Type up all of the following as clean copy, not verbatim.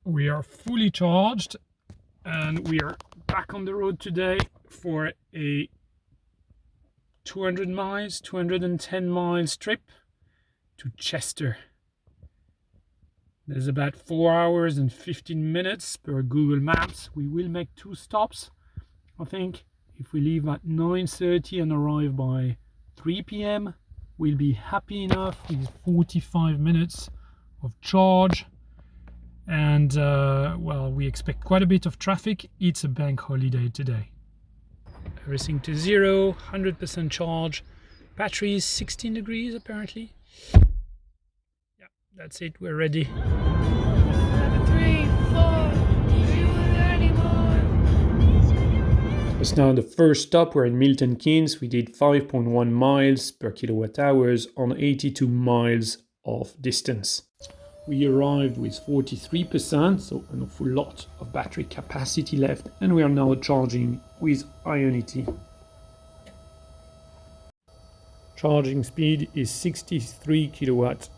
we are fully charged and we are back on the road today for a 210 miles trip to Chester. There's about 4 hours and 15 minutes per Google Maps. We will make 2 stops, I think. If we leave at 9:30 and arrive by 3 p.m, we'll be happy enough with 45 minutes of charge. And well, we expect quite a bit of traffic. It's a bank holiday today. Everything to 0, 100% charge. Battery is 16 degrees apparently. Yeah, that's it, we're ready. 3, 4, it's now the first stop. We're in Milton Keynes. We did 5.1 miles per kilowatt hours on 82 miles of distance. We arrived with 43%, so an awful lot of battery capacity left, and we are now charging with Ioniq EV. Charging speed is 63 kilowatts.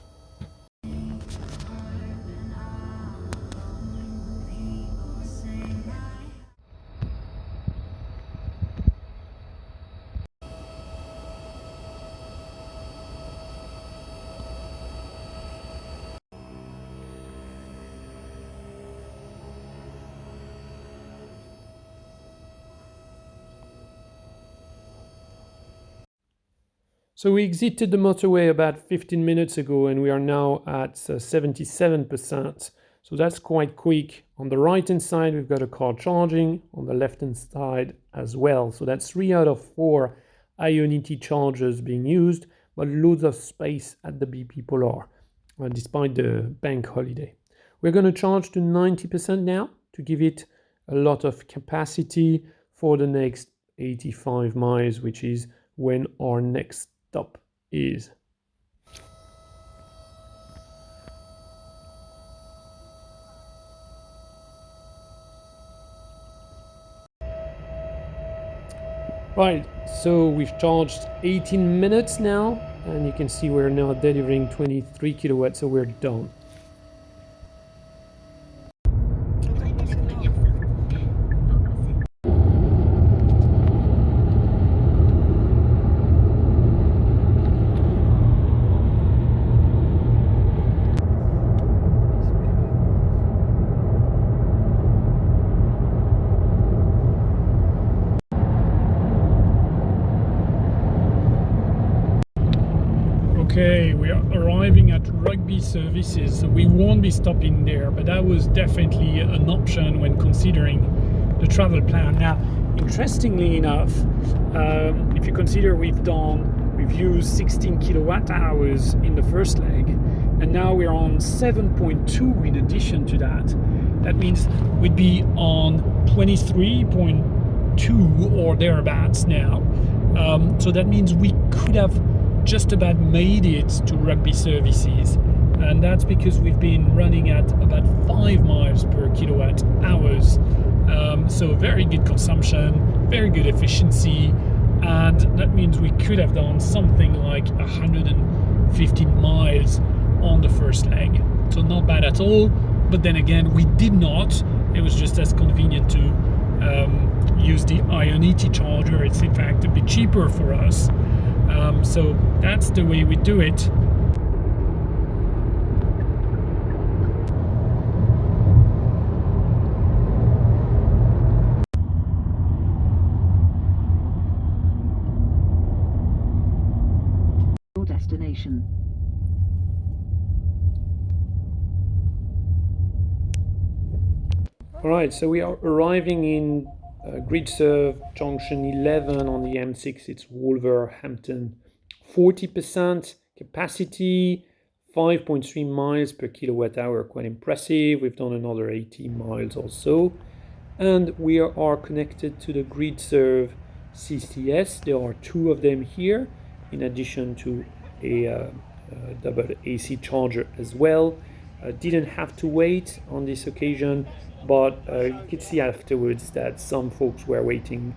So we exited the motorway about 15 minutes ago and we are now at 77%. So that's quite quick. On the right hand side, we've got a car charging, on the left hand side as well. So that's 3 out of 4 Ioniq EV chargers being used, but loads of space at the BP Polar, despite the bank holiday. We're going to charge to 90% now to give it a lot of capacity for the next 85 miles, which is when our next stop is. Right, so we've charged 18 minutes now, and you can see we're now delivering 23 kilowatts, so we're done. Okay, we are arriving at Rugby Services, so we won't be stopping there, but that was definitely an option when considering the travel plan. Now, interestingly enough, if you consider we've used 16 kilowatt hours in the first leg, and now we're on 7.2 in addition to that. That means we'd be on 23.2 or thereabouts now. So that means we could have just about made it to Rugby Services, and that's because we've been running at about 5 miles per kilowatt hours. So very good consumption, very good efficiency, and that means we could have done something like 115 miles on the first leg. So not bad at all, but then again we did not. It was just as convenient to use the Ioniq EV charger. It's in fact a bit cheaper for us. So that's the way we do it. Your destination. All right, so we are arriving in GridServe Junction 11 on the M6. It's Wolverhampton. 40% capacity, 5.3 miles per kilowatt hour, quite impressive. We've done another 80 miles or so, and we are connected to the GridServe CCS. There are 2 of them here, in addition to a double AC charger as well. Didn't have to wait on this occasion, but you could see afterwards that some folks were waiting.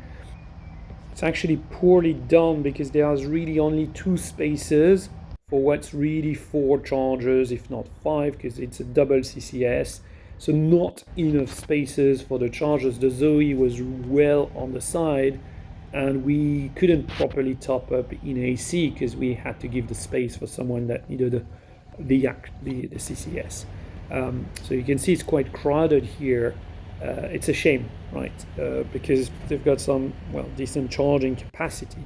It's actually poorly done because there's really only 2 spaces for what's really 4 chargers, if not 5, because it's a double CCS. So not enough spaces for the chargers. The Zoe was well on the side, and we couldn't properly top up in AC because we had to give the space for someone that needed the CCS. So you can see it's quite crowded here. It's a shame, right? Because they've got some, well, decent charging capacity.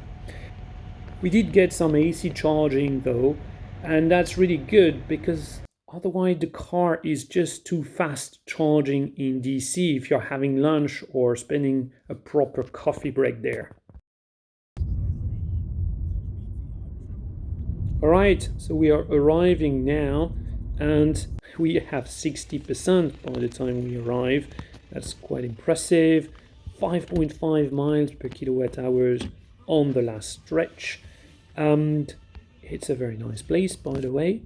We did get some AC charging though, and that's really good because otherwise the car is just too fast charging in DC if you're having lunch or spending a proper coffee break there. All right, so we are arriving now, and we have 60% by the time we arrive. That's quite impressive. 5.5 miles per kilowatt hours on the last stretch. And it's a very nice place, by the way.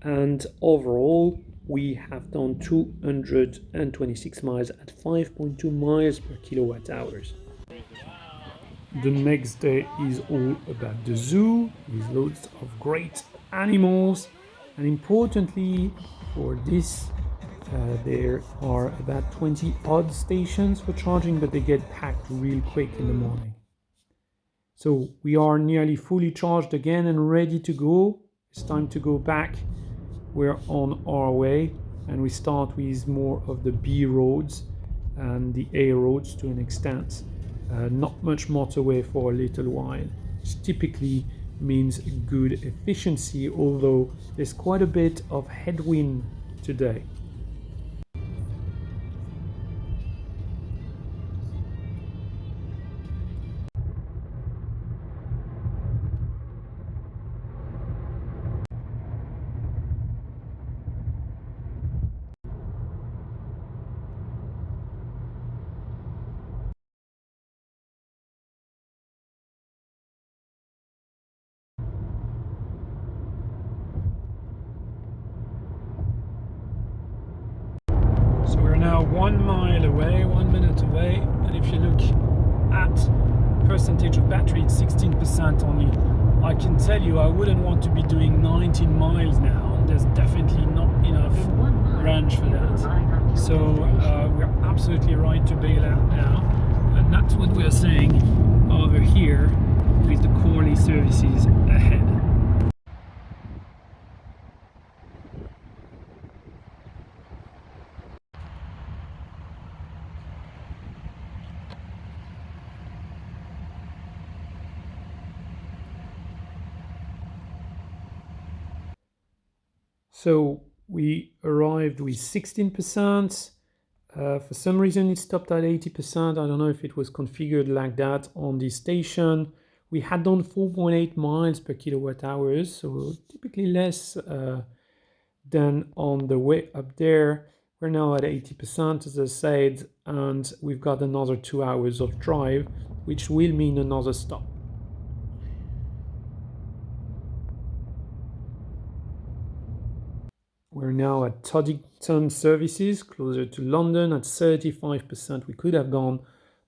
And overall, we have done 226 miles at 5.2 miles per kilowatt hours. The next day is all about the zoo with loads of great animals, and importantly for this, there are about 20 odd stations for charging, but they get packed real quick in the morning. So we are nearly fully charged again and ready to go. It's time to go back. We're on our way, and we start with more of the B roads and the A roads to an extent. Not much motorway for a little while, which typically means good efficiency, although there's quite a bit of headwind today. So we're now 1 mile away, 1 minute away, and if you look at percentage of battery, it's 16% only. I can tell you I wouldn't want to be doing 19 miles now. There's definitely not enough range for that. So we're absolutely right to bail out now, and that's what we're saying over here with the Corley services ahead. So we arrived with 16%. For some reason, it stopped at 80%. I don't know if it was configured like that on the station. We had done 4.8 miles per kilowatt hours, so typically less than on the way up there. We're now at 80%, as I said, and we've got another 2 hours of drive, which will mean another stop. We're now at Toddington services, closer to London at 35%. We could have gone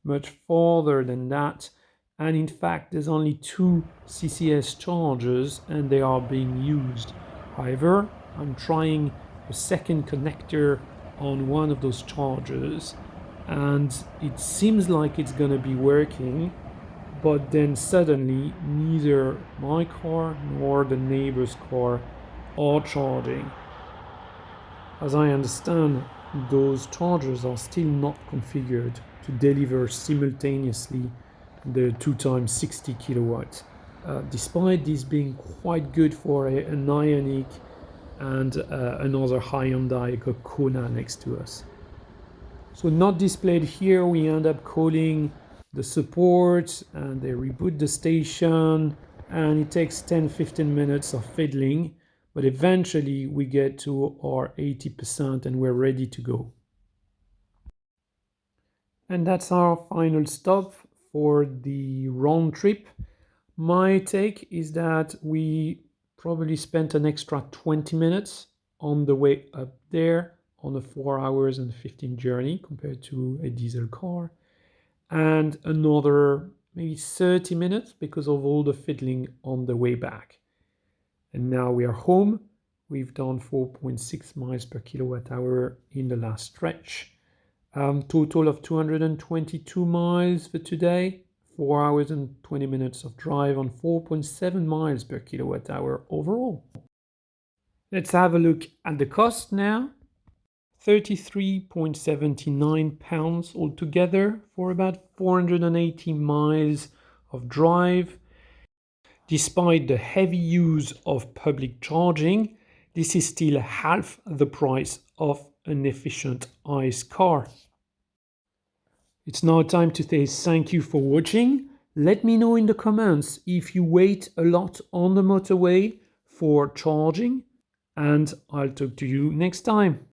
much farther than that. And in fact, there's only 2 CCS chargers and they are being used. However, I'm trying a second connector on one of those chargers and it seems like it's going to be working. But then suddenly, neither my car nor the neighbor's car are charging. As I understand, those chargers are still not configured to deliver simultaneously the 2 times 60 kilowatts. Despite this being quite good for an Ioniq and another Hyundai Kona next to us. So not displayed here, we end up calling the support and they reboot the station and it takes 10-15 minutes of fiddling, but eventually we get to our 80% and we're ready to go. And that's our final stop for the round trip. My take is that we probably spent an extra 20 minutes on the way up there on a 4 hours and 15 journey compared to a diesel car, and another maybe 30 minutes because of all the fiddling on the way back. And now we are home. We've done 4.6 miles per kilowatt hour in the last stretch. Total of 222 miles for today, 4 hours and 20 minutes of drive on 4.7 miles per kilowatt hour overall. Let's have a look at the cost now. £33.79 altogether for about 480 miles of drive. Despite the heavy use of public charging, this is still half the price of an efficient ICE car. It's now time to say thank you for watching. Let me know in the comments if you wait a lot on the motorway for charging, and I'll talk to you next time.